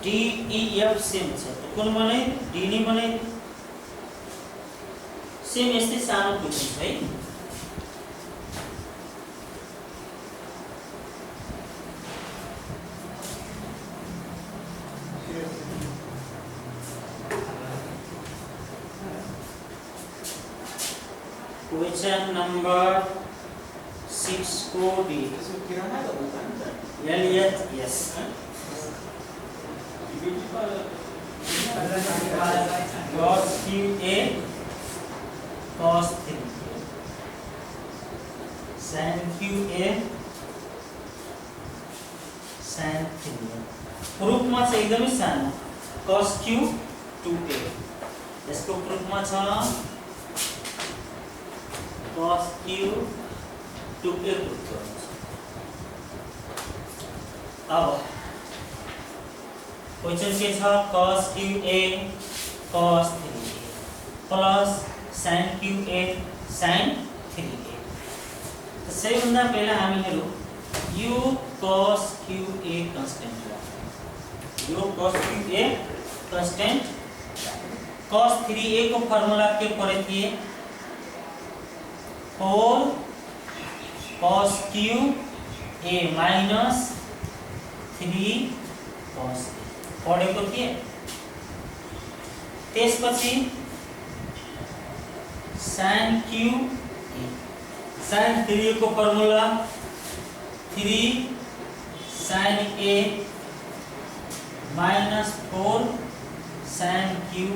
DEF same छ त कुन बनाइ डी नि बनाइ सेम यस्तै सानो क्वेशन छ है क्वेशन नंबर 6 को D Elliot yes cos QA cos 3 sin QA sin 3 प्रुफमा चाहिँ एकदमै सानो cos Q 2A यसको प्रुफमा छ cos Q 2A प्रुफ गर्नु अब क्वेशन के छ cos QA cos 3A plus sin QA sin 3A सबैभन्दा पहिला हामीहरु यो cos QA कन्स्टेन्ट हो यो cos QA constant cos 3A को फर्मुला के पढे थिए 4 cos QA minus 3 cos पढेको थिए त्यसपछि sin QA sin 3A को formula 3 sin A minus 4 sin QA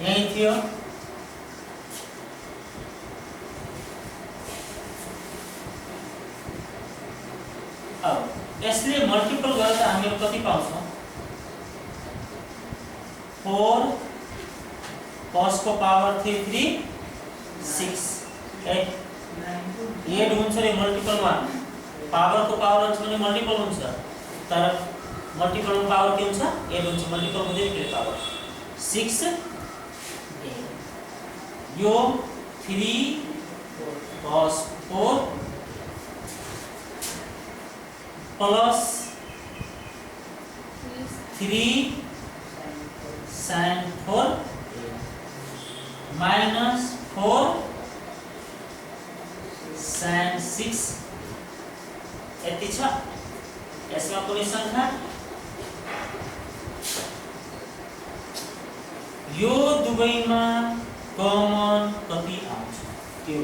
यही थियो अब यसले मल्टिपल गर्दा हामीहरु कति पाउँछौं 4 cos को पावर 3 6 8 हुन्छ रे मल्टिपलमा पावर को पावर हुन्छ भने मल्टिपल हुन्छ तर मल्टिपलमा पावर के हुन्छ 8 हुन्छ मल्टिपल हुँदै फेरि पावर 6 यो 3 cos 4 plus 3 sin 4 minus 4 sin 6 यति छ यसमा कुनै संख्या यो दुवैमा कमन कति आउँछ त्यो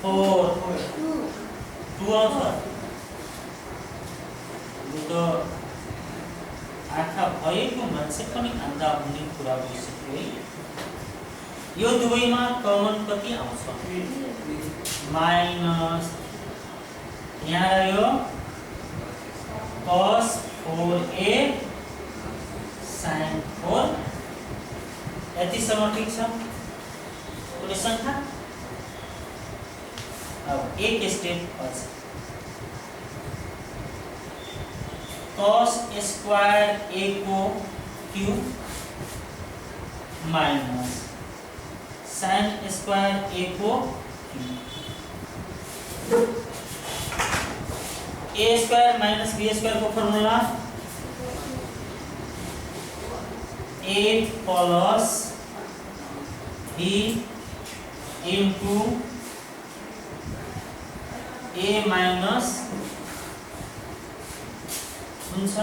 4 2 आउँछ यो आँखा भएको मान्छे पनि अन्धा हुने कुरा भइसक्यो है यो दुवैमा कमन कति आउँछ माइनस यहाँ रह्यो cos 4A sin 4 यतिसम्म ठिक छ कुनै संख्या अब एक स्टेप पछि cos स्क्वायर A को cube minus sin square A को cube A square minus B square को formula 8 plus B into A minus हुन्छ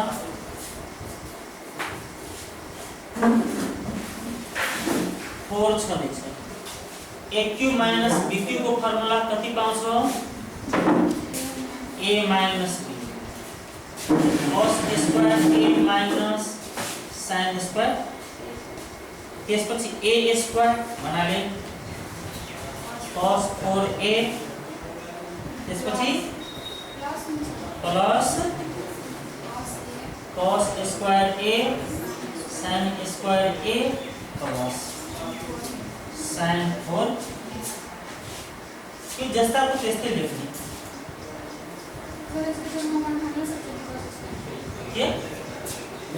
4 छँदैछ A cube minus B cube को फर्मुला कति पाउँछौ A minus B cos square A minus sin square त्यसपछि A square भन्नाले cos 4A त्यसपछि plus cos square A sin square A plus sin 4 कि जस्ता को त्यस्तै लेख्ने के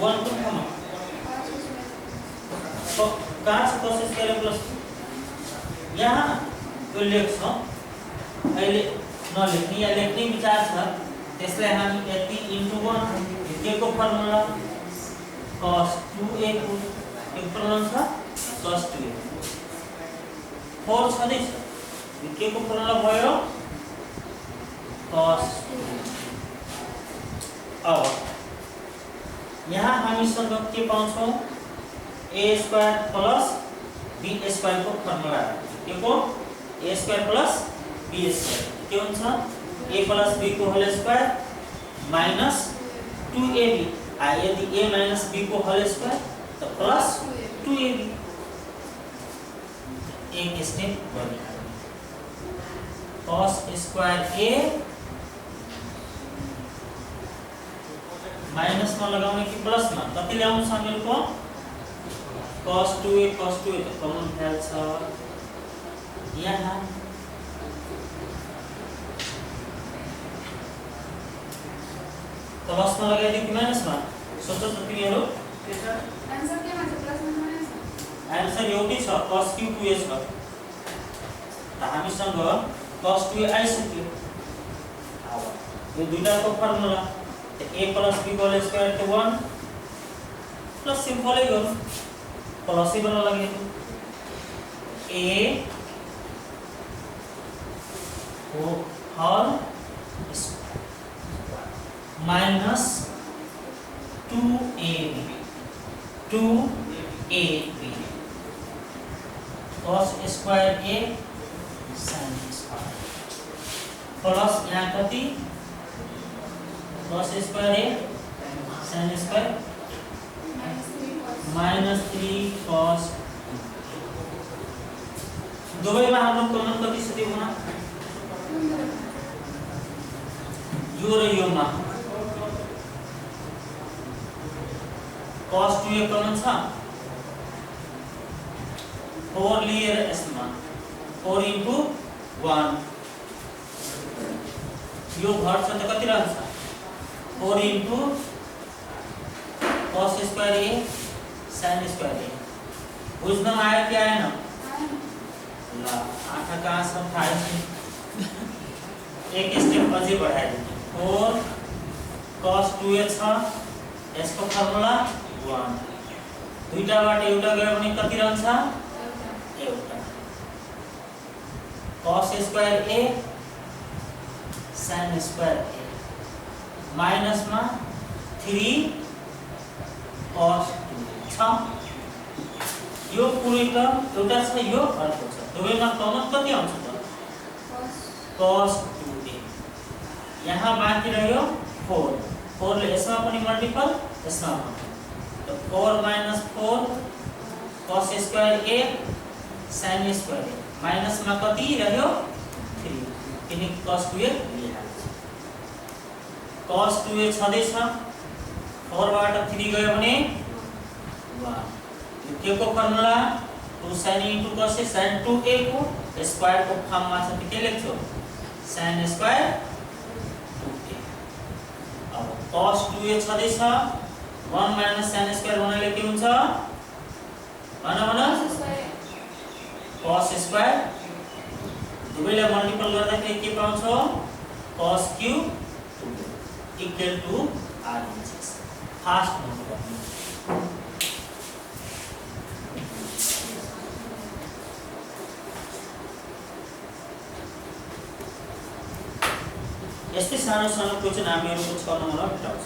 1 को ठाउँमा तो कहाँ छ cos स्क्वायर प्लस यहाँ यो लेख्छ अहिले नलेख्ने या लेख्ने विचार छ त्यसलाई हामी यति इन्टु 1 के को फर्मुला cos 2a को के फर्मुला छ cos 2a 4 छँदै छ के को फर्मुला भयो cos 2। अब यहाँ हामीसँग के पाउँछौं a square plus b square को फर्मुला के को a square plus b square के हुन्छ a प्लस b को होल स्क्वायर माइनस 2ab यदि a माइनस b को होल स्क्वायर तो प्लस 2ab एक स्टेप बढी cos स्क्वायर a माइनस में लगाउने कि प्लस में कति ल्याउनु छ हामीहरुको cos 2a त कमन भ्याल छ यहाँ प्लस में लगाइदियो कि माइनस में सोचो त तिमीहरु आन्सर के मान्छ प्लस में माइनस आन्सर एउटै छ cos q 2a छ त हामीसँग cos 2a आइसक्यो अब यो दुईटाको formula a plus b whole square के 1 प्लस सिम्पल है गर्नु प्लस ही बना लगे a whole minus 2ab cos square a sin square plus यहाँ कति cos square a sin square minus 3 cos दुवैमा हाम्रो कमन कति छ त्यो हुन यो र योमा cos 2a कमन छ 4 लिएर यसमा 4 इन्टु 1 यो घट्छ त कति रहन्छ 4 into cos square a sin square a बुझ्न आयो कि आएन ल आँखा कहाँ छ थाहा छैन एक स्टेप अझै बढाइदिनु 4 cos 2a छ यसको फर्मुला 1 दुईटाबाट एउटा गयो भने कति रहन्छ एउटा cos square a sin square a minus मा 3 cos 2 छ यो पुरै टर्म एउटा छ यो अर्को छ दुवैमा कमन कति आउँछ त cos 2a यहाँ बाँकी रह्यो 4 ले यसमा पनि मल्टिपल यसमा पनि तो 4 minus 4 cos square a sin square a minus मा कति रह्यो 3 किनकि cos 2a लिइहाल्छ cos 2a छँदै छ 4 बाट 3 गयो भने 1 के को formula 2 sin into cos sin 2a को स्क्वायर को फर्ममा छ के लेख्छौ sin स्क्वायर 2a अब cos 2a छँदै छ 1 minus sin स्क्वायर बनाले के हुन्छ भन cos स्क्वायर दुवैलाई मल्टिपल गर्दाखेरि के पाउँछौ cos cube equal to r inches first number यस्तै सानो सानो क्वेशन हामीहरुको 6 नम्बरमा भेटाउँछ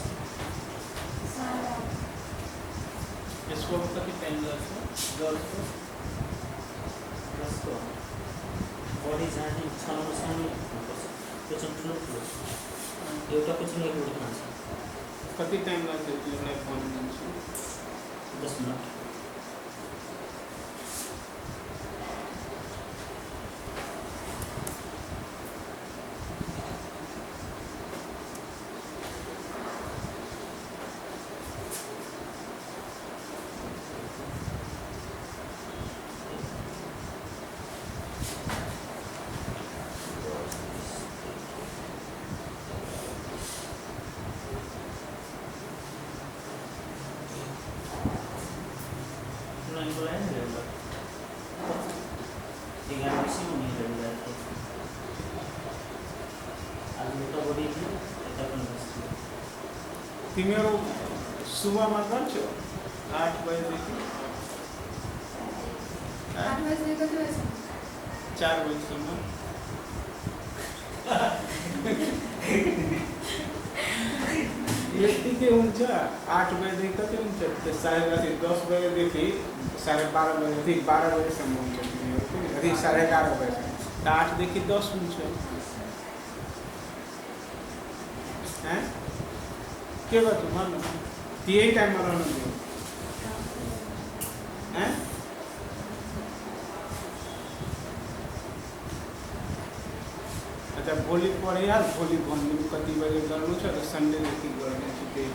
यसको कति टाइम लाग्छ गर्छु जस्तो बडी जाने 6 नम्बर सानो क्वेशन ठुलो एउटा क्वेशन एक मिनेट खान्छ कति टाइम लाग्छ यसलाई भनिदिन्छु 10 मिनेट तिमीहरू सुबहमा गर्छौ 8 बजेदेखि 8 बजे कति बजेसम्म? 4 बजीसम्म यतिकै हुन्छ 8 बजेदेखि कति हुन्छ त्यो साढे 10 बजेदेखि 12:30 बजेदेखि 12 बजेसम्म हुन्छ तिमीहरूको अथी 11:30 बजेसम्म 8 देखि 10 हुन्छ के गर्छु भन्नु त्यही टाइममा रहनु दियो अच्छा भोलि पढिहाल भोलि भनिदिनु कति बजे गर्नु छ र सन्डेदेखि गर्नु त्यही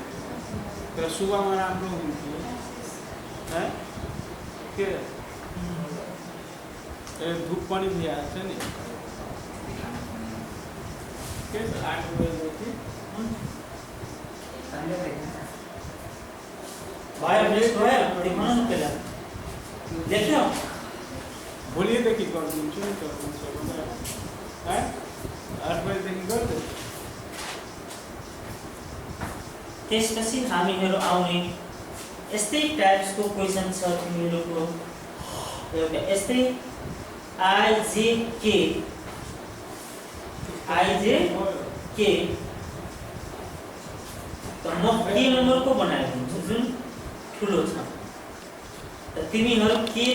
तर सुबहमा राम्रो हुन्थ्यो के धुप पनि भइहाल्छ नि के 8 बजेदेखि भाइ फ्रेस भयो देखो न पहिला देख्यौ भोलिदेखि गरिदिन्छु नि त हुन्छ भने 8 बजेदेखि गर्दै त्यसपछि हामीहरू आउने यस्तै टाइप्सको क्वेशन छ तिमीहरूको एउटा यस्तै आइजेके त म के नम्बरको बनाएको हुन्छु जुन ठुलो छ त तिमीहरू के